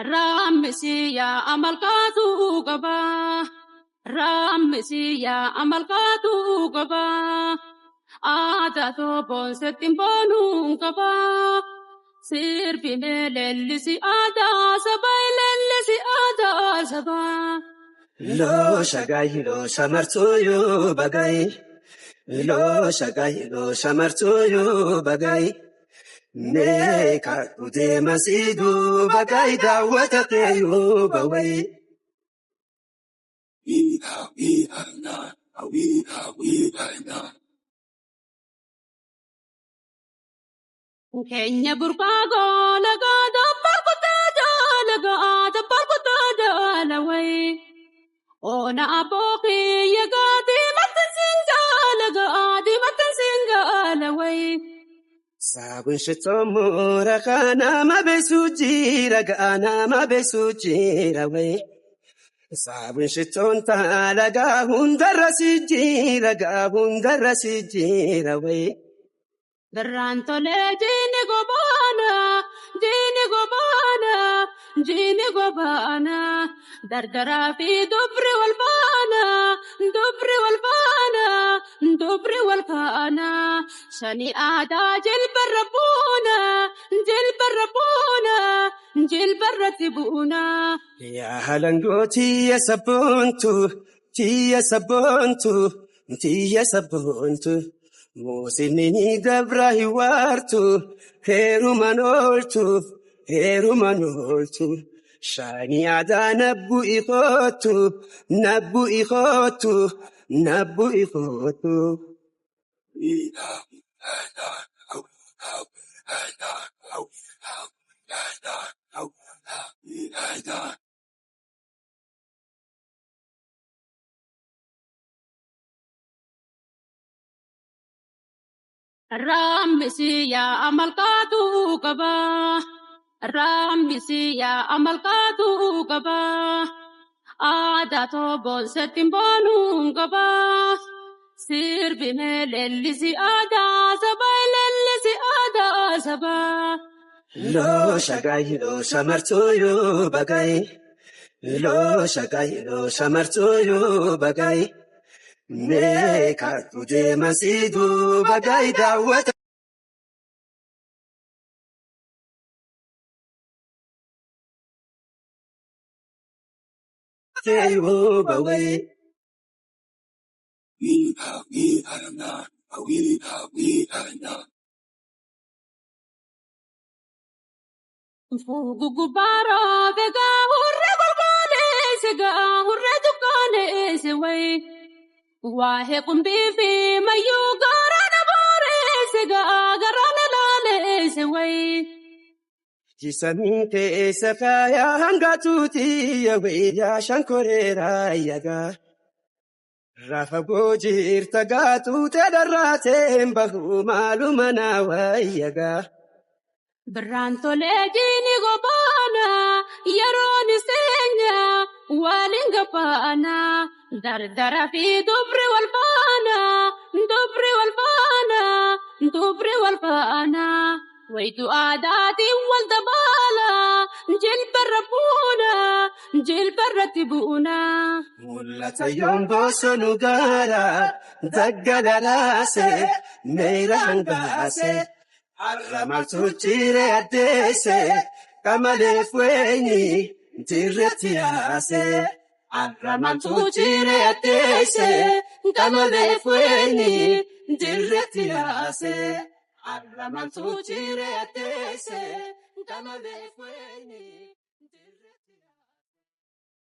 Ramisiya amalkatu gaba, Ramisiya amalkatu gaba, Ada to bonsetin bonu gaba, Sirbi melelisi ada sabay lelisi ada sabay. Lo shagai lo shamartoyo bagai. Lo shagai lo shamartoyo bagai. Neka ute masidu bagai dawata teyo bawai. Kenya burqago laga dabar kutada laga dabar kutada laway. Ona aboki yagadi matansinga laga matansinga laway. Sabun shitomo rakana mabesuji ragana mabesuji raway. Sabun shiton talaga hundarasiji raway. Darantole jini gobana, dardara fi dubri walfana, shani ada jilbarratibuna. Ya halango tiya sabuntu, Musinini dabrahi wartu, herumanoltu, Shani ada nabbu ikhotu. Ramisiya amalkatu gaba, Ramisiya amalkatu gaba, Ada to bonsetin bonu gaba, Sirbi melelisi ada sabay lelisi ada sabay. Lo shagai lo shamartoyo bagai. Lo shagai lo shamartoyo bagai. Neka ute masidu bagai dawata teyo bawai. Fugugubara vega hurre tukane se way. Wahe kumbifi mayu garana bore garana lale se way. Jisami keessa kaya hangatuuti yaawee shankoreera yaga. Rafa goojirta gaatuute darraateen bahu maaluma naawaa yaga. Brantole jini gobana, yaroni senya, walinga pana, dardara fi dubri walfana, waitu adati waldabala, jilbarratibuna. Mul'ata yomboo sonugaara daggalalaase meera hangaase. Arramaltu chire adese, kamale fueni, tirreti ase. Arramaltu chire adese, kamale fueni, tirreti ase. Arramaltu chire adese, kamale fueni.